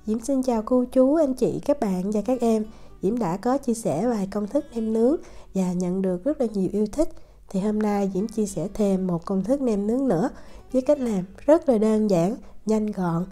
Diễm xin chào cô chú, anh chị, các bạn và các em. Diễm đã có chia sẻ vài công thức nem nướng và nhận được rất là nhiều yêu thích. Thì hôm nay Diễm chia sẻ thêm một công thức nem nướng nữa với cách làm rất là đơn giản, nhanh gọn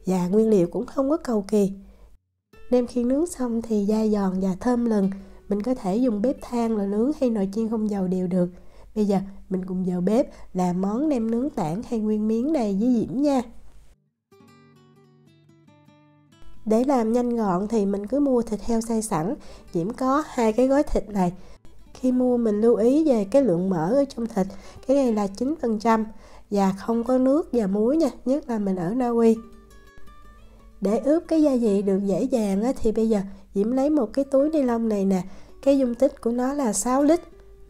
và nguyên liệu cũng không có cầu kỳ. Nem khi nướng xong thì dai giòn và thơm lừng. Mình có thể dùng bếp than lò nướng hay nồi chiên không dầu đều được. Bây giờ mình cùng vào bếp làm món nem nướng tảng hay nguyên miếng này với Diễm nha. Để làm nhanh gọn thì mình cứ mua thịt heo xay sẵn. Diễm có 2 cái gói thịt này. Khi mua mình lưu ý về cái lượng mỡ ở trong thịt. Cái này là 9% và không có nước và muối nha, nhất là mình ở Na Uy. Để ướp cái gia vị được dễ dàng thì bây giờ Diễm lấy một cái túi ni lông này nè. Cái dung tích của nó là 6 lít.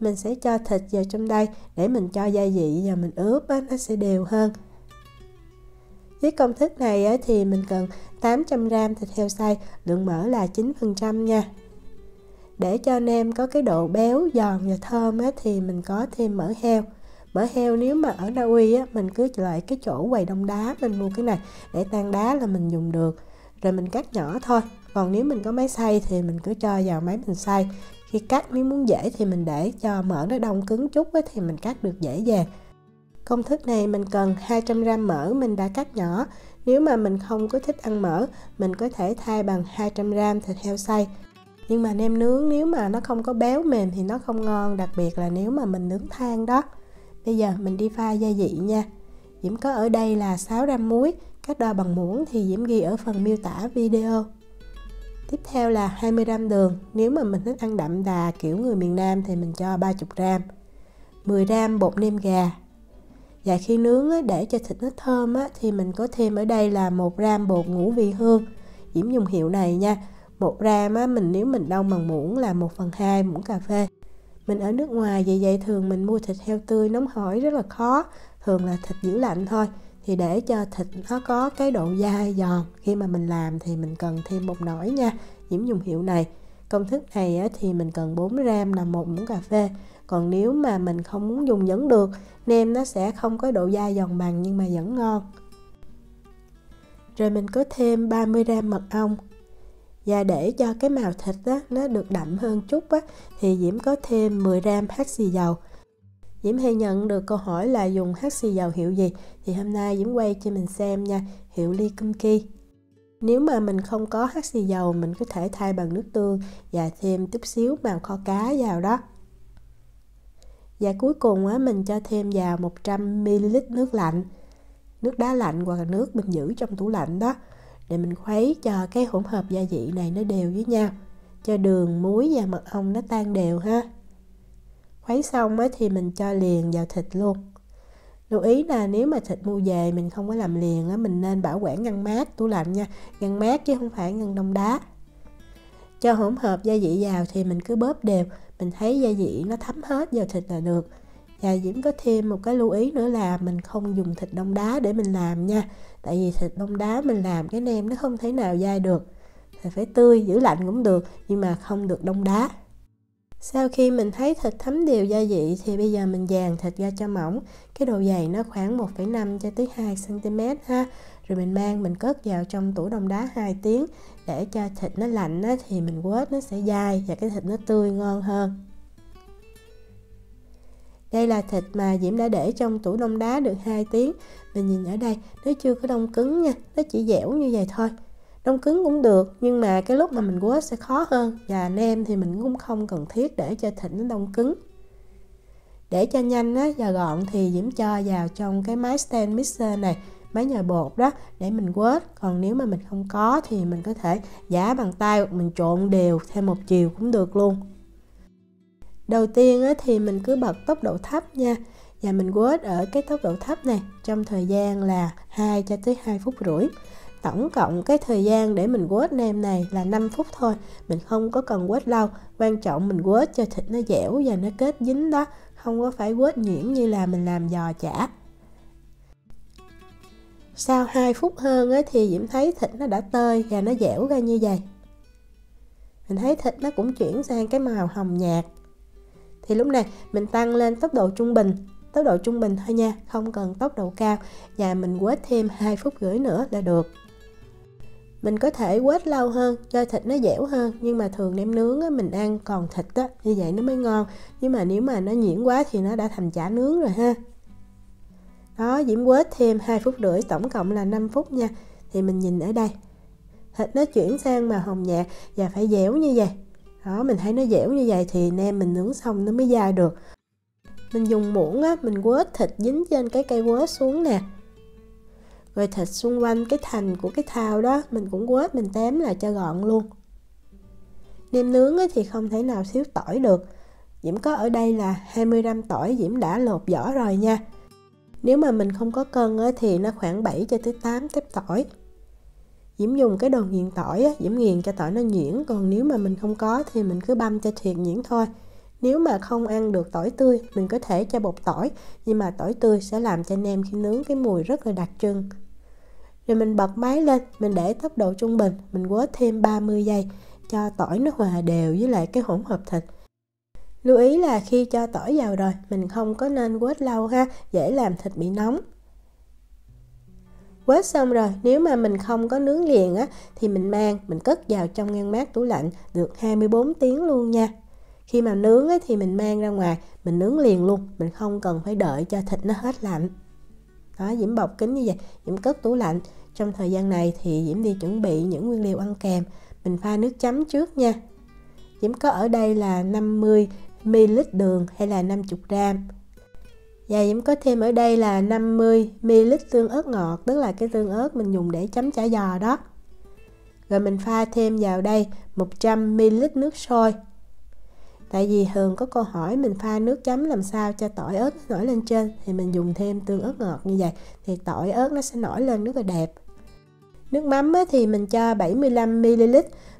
Mình sẽ cho thịt vào trong đây để mình cho gia vị và mình ướp nó sẽ đều hơn. Với công thức này thì mình cần 800g thịt heo xay, lượng mỡ là 9% nha. Để cho nem có cái độ béo, giòn và thơm thì mình có thêm mỡ heo. Mỡ heo nếu mà ở Na Uy mình cứ lại cái chỗ quầy đông đá mình mua cái này để tan đá là mình dùng được. Rồi mình cắt nhỏ thôi. Còn nếu mình có máy xay thì mình cứ cho vào máy mình xay. Khi cắt nếu muốn dễ thì mình để cho mỡ nó đông cứng chút thì mình cắt được dễ dàng. Công thức này mình cần 200g mỡ mình đã cắt nhỏ. Nếu mà mình không có thích ăn mỡ, mình có thể thay bằng 200g thịt heo xay. Nhưng mà nem nướng nếu mà nó không có béo mềm thì nó không ngon, đặc biệt là nếu mà mình nướng than đó. Bây giờ mình đi pha gia vị nha. Diễm có ở đây là 6g muối, cách đo bằng muỗng thì Diễm ghi ở phần miêu tả video. Tiếp theo là 20g đường, nếu mà mình thích ăn đậm đà kiểu người miền Nam thì mình cho 30g. 10g bột nêm gà. Và khi nướng để cho thịt nó thơm thì mình có thêm ở đây là 1g bột ngũ vị hương. Diễm dùng hiệu này nha. 1g nếu mình đông bằng muỗng là 1/2 muỗng cà phê. Mình ở nước ngoài vậy thường mình mua thịt heo tươi nóng hổi rất là khó. Thường là thịt giữ lạnh thôi. Thì để cho thịt nó có cái độ dai giòn, khi mà mình làm thì mình cần thêm một nổi nha. Diễm dùng hiệu này. Công thức này thì mình cần 4g là 1 muỗng cà phê. Còn nếu mà mình không muốn dùng vẫn được, nem nó sẽ không có độ dai giòn bằng nhưng mà vẫn ngon. Rồi mình có thêm 30g mật ong. Và để cho cái màu thịt nó được đậm hơn chút thì Diễm có thêm 10g hắc xì dầu. Diễm hay nhận được câu hỏi là dùng hắc xì dầu hiệu gì, thì hôm nay Diễm quay cho mình xem nha, hiệu Lee Kum Kee. Nếu mà mình không có hắc xì dầu mình có thể thay bằng nước tương và thêm chút xíu màu kho cá vào đó. Và cuối cùng mình cho thêm vào 100ml nước lạnh, nước đá lạnh hoặc là nước mình giữ trong tủ lạnh đó, để mình khuấy cho cái hỗn hợp gia vị này nó đều với nhau, cho đường, muối và mật ong nó tan đều ha. Khuấy xong thì mình cho liền vào thịt luôn. Lưu ý là nếu mà thịt mua về mình không có làm liền mình nên bảo quản ngăn mát tủ lạnh nha, ngăn mát chứ không phải ngăn đông đá. Cho hỗn hợp gia vị vào thì mình cứ bóp đều, mình thấy gia vị nó thấm hết vào thịt là được. Và Diễm có thêm một cái lưu ý nữa là mình không dùng thịt đông đá để mình làm nha. Tại vì thịt đông đá mình làm cái nem nó không thể nào dai được. Thì phải tươi, giữ lạnh cũng được, nhưng mà không được đông đá. Sau khi mình thấy thịt thấm đều gia vị thì bây giờ mình dàn thịt ra cho mỏng. Cái độ dày nó khoảng 1,5 cho tới 2cm ha. Rồi mình mang mình cất vào trong tủ đông đá 2 tiếng. Để cho thịt nó lạnh thì mình quết nó sẽ dai và cái thịt nó tươi ngon hơn. Đây là thịt mà Diễm đã để trong tủ đông đá được 2 tiếng. Mình nhìn ở đây, nó chưa có đông cứng nha, nó chỉ dẻo như vậy thôi. Đông cứng cũng được, nhưng mà cái lúc mà mình quết sẽ khó hơn. Và nem thì mình cũng không cần thiết để cho thịt nó đông cứng. Để cho nhanh và gọn thì Diễm cho vào trong cái máy stand mixer này, máy nhồi bột đó, để mình quết. Còn nếu mà mình không có thì mình có thể giã bằng tay hoặc mình trộn đều theo một chiều cũng được luôn. Đầu tiên thì mình cứ bật tốc độ thấp nha. Và mình quết ở cái tốc độ thấp này trong thời gian là 2 cho tới 2 phút rưỡi. Tổng cộng cái thời gian để mình quết nem này là 5 phút thôi. Mình không có cần quết lâu. Quan trọng mình quết cho thịt nó dẻo và nó kết dính đó. Không có phải quết nhuyễn như là mình làm giò chả. Sau 2 phút hơn thì Diễm thấy thịt nó đã tơi và nó dẻo ra như vậy. Mình thấy thịt nó cũng chuyển sang cái màu hồng nhạt. Thì lúc này mình tăng lên tốc độ trung bình. Tốc độ trung bình thôi nha, không cần tốc độ cao. Và mình quết thêm 2 phút rưỡi nữa là được. Mình có thể quết lâu hơn cho thịt nó dẻo hơn, nhưng mà thường nem nướng á, mình ăn còn thịt á, như vậy nó mới ngon. Nhưng mà nếu mà nó nhuyễn quá thì nó đã thành chả nướng rồi ha. Đó, Diễm quết thêm 2,5 phút, tổng cộng là 5 phút nha. Thì mình nhìn ở đây, thịt nó chuyển sang màu hồng nhạt và phải dẻo như vậy. Đó, mình thấy nó dẻo như vậy thì nem mình nướng xong nó mới dai được. Mình dùng muỗng á, mình quết thịt dính trên cái cây quết xuống nè. Rồi thịt xung quanh cái thành của cái thau đó mình cũng quết, mình tém lại cho gọn luôn. Nem nướng á, thì không thể nào thiếu tỏi được. Diễm có ở đây là 20 gram tỏi, Diễm đã lột vỏ rồi nha. Nếu mà mình không có cân á, thì nó khoảng 7 cho tới 8 tép tỏi. Diễm dùng cái đồ nghiền tỏi á, Diễm nghiền cho tỏi nó nhuyễn. Còn nếu mà mình không có thì mình cứ băm cho thiệt nhuyễn thôi. Nếu mà không ăn được tỏi tươi, mình có thể cho bột tỏi, nhưng mà tỏi tươi sẽ làm cho nem khi nướng cái mùi rất là đặc trưng. Rồi mình bật máy lên, mình để tốc độ trung bình, mình quết thêm 30 giây cho tỏi nó hòa đều với lại cái hỗn hợp thịt. Lưu ý là khi cho tỏi vào rồi, mình không có nên quết lâu ha, dễ làm thịt bị nóng. Quết xong rồi, nếu mà mình không có nướng liền á, thì mình cất vào trong ngăn mát tủ lạnh được 24 tiếng luôn nha. Khi mà nướng á, thì mình mang ra ngoài, mình nướng liền luôn, mình không cần phải đợi cho thịt nó hết lạnh. Đó, Diễm bọc kín như vậy, Diễm cất tủ lạnh. Trong thời gian này thì Diễm đi chuẩn bị những nguyên liệu ăn kèm. Mình pha nước chấm trước nha. Diễm có ở đây là 50 ml đường hay là 50 gram. Và Diễm có thêm ở đây là 50 ml tương ớt ngọt, tức là cái tương ớt mình dùng để chấm chả giò đó. Rồi mình pha thêm vào đây 100 ml nước sôi. Tại vì thường có câu hỏi mình pha nước chấm làm sao cho tỏi ớt nổi lên trên, thì mình dùng thêm tương ớt ngọt như vậy thì tỏi ớt nó sẽ nổi lên rất là đẹp. Nước mắm thì mình cho 75 ml,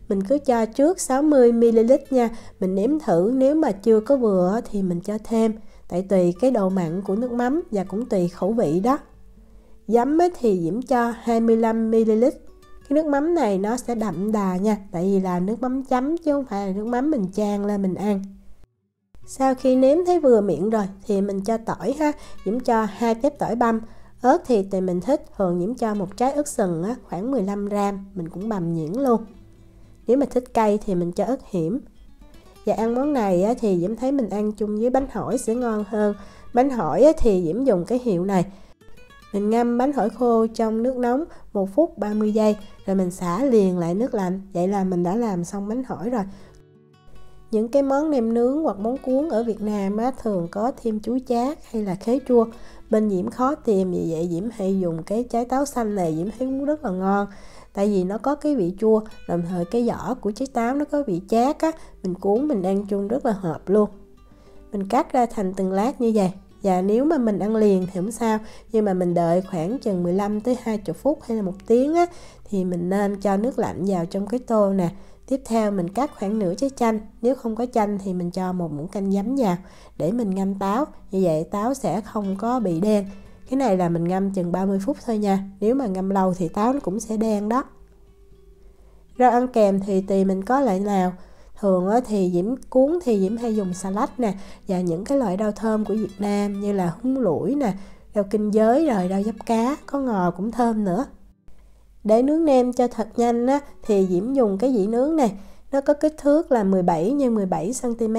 mình cứ cho trước 60 ml nha. Mình nếm thử, nếu mà chưa có vừa thì mình cho thêm, tại tùy cái độ mặn của nước mắm và cũng tùy khẩu vị đó. Giấm thì Diễm cho 25 ml. Cái nước mắm này nó sẽ đậm đà nha, tại vì là nước mắm chấm chứ không phải là nước mắm mình chan lên mình ăn. Sau khi nếm thấy vừa miệng rồi thì mình cho tỏi ha. Diễm cho 2 tép tỏi băm. Ớt thì tùy mình thích, thường Diễm cho một trái ớt sừng á, khoảng 15 gram, mình cũng bằm nhuyễn luôn. Nếu mà thích cay thì mình cho ớt hiểm. Và ăn món này á, thì Diễm thấy mình ăn chung với bánh hỏi sẽ ngon hơn. Bánh hỏi á, thì Diễm dùng cái hiệu này. Mình ngâm bánh hỏi khô trong nước nóng 1 phút 30 giây, rồi mình xả liền lại nước lạnh. Vậy là mình đã làm xong bánh hỏi rồi. Những cái món nem nướng hoặc món cuốn ở Việt Nam á, thường có thêm chuối chát hay là khế chua. Bên Diễm khó tìm, vì vậy Diễm hay dùng cái trái táo xanh này, Diễm thấy cũng rất là ngon. Tại vì nó có cái vị chua, đồng thời cái vỏ của trái táo nó có vị chát á, mình cuốn mình ăn chung rất là hợp luôn. Mình cắt ra thành từng lát như vậy. Và nếu mà mình ăn liền thì không sao, nhưng mà mình đợi khoảng chừng 15 tới 20 phút hay là 1 tiếng á, thì mình nên cho nước lạnh vào trong cái tô nè. Tiếp theo mình cắt khoảng nửa trái chanh, nếu không có chanh thì mình cho 1 muỗng canh giấm vào để mình ngâm táo, như vậy táo sẽ không có bị đen. Cái này là mình ngâm chừng 30 phút thôi nha, nếu mà ngâm lâu thì táo nó cũng sẽ đen đó. Rau ăn kèm thì tùy mình có loại nào. Thường thì Diễm cuốn thì Diễm hay dùng xà lách nè, và những cái loại rau thơm của Việt Nam như là húng lủi nè, rau kinh giới, rồi rau diếp cá, có ngò cũng thơm nữa. Để nướng nem cho thật nhanh á, thì Diễm dùng cái dĩ nướng này, nó có kích thước là 17 x 17 cm.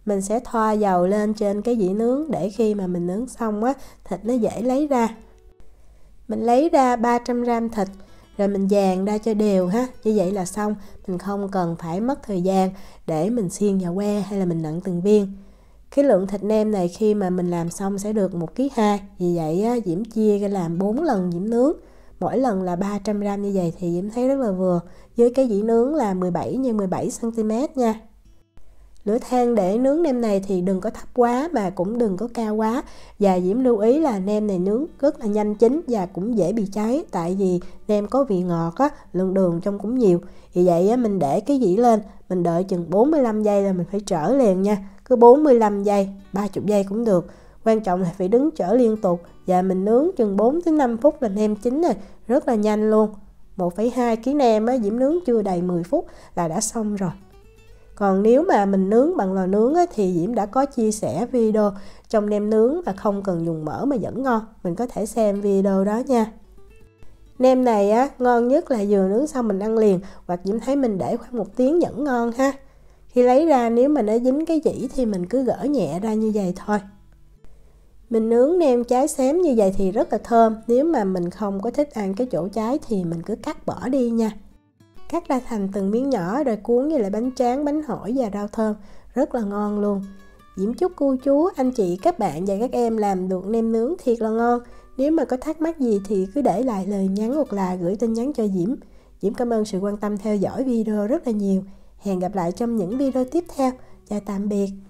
Mình sẽ thoa dầu lên trên cái dĩ nướng để khi mà mình nướng xong á, thịt nó dễ lấy ra. Mình lấy ra 300 gram thịt, rồi mình dàn ra cho đều ha, như vậy là xong. Mình không cần phải mất thời gian để mình xiên vào que hay là mình nặn từng viên. Cái lượng thịt nem này khi mà mình làm xong sẽ được 1,2 kg. Vì vậy á, Diễm chia ra làm 4 lần Diễm nướng, mỗi lần là 300 gram như vậy thì Diễm thấy rất là vừa. Với cái dĩ nướng là 17 x 17 cm nha. Lửa than để nướng nem này thì đừng có thấp quá mà cũng đừng có cao quá. Và Diễm lưu ý là nem này nướng rất là nhanh chín và cũng dễ bị cháy, tại vì nem có vị ngọt á, lượng đường trong cũng nhiều. Vì vậy á, mình để cái dĩ lên, mình đợi chừng 45 giây là mình phải trở liền nha. Cứ 45 giây, 30 giây cũng được. Quan trọng là phải đứng trở liên tục. Và mình nướng chừng 4 tới 5 phút là nem chín rồi, rất là nhanh luôn. 1,2 kg nem á, Diễm nướng chưa đầy 10 phút là đã xong rồi. Còn nếu mà mình nướng bằng lò nướng á, thì Diễm đã có chia sẻ video trong nem nướng và không cần dùng mỡ mà vẫn ngon. Mình có thể xem video đó nha. Nem này á, ngon nhất là vừa nướng xong mình ăn liền, hoặc Diễm thấy mình để khoảng 1 tiếng vẫn ngon ha. Khi lấy ra nếu mà nó dính cái chỉ thì mình cứ gỡ nhẹ ra như vậy thôi. Mình nướng nem trái xém như vậy thì rất là thơm. Nếu mà mình không có thích ăn cái chỗ trái thì mình cứ cắt bỏ đi nha. Cắt ra thành từng miếng nhỏ rồi cuốn với lại bánh tráng, bánh hỏi và rau thơm. Rất là ngon luôn. Diễm chúc cô chú, anh chị, các bạn và các em làm được nem nướng thiệt là ngon. Nếu mà có thắc mắc gì thì cứ để lại lời nhắn hoặc là gửi tin nhắn cho Diễm. Diễm cảm ơn sự quan tâm theo dõi video rất là nhiều. Hẹn gặp lại trong những video tiếp theo. Chào tạm biệt.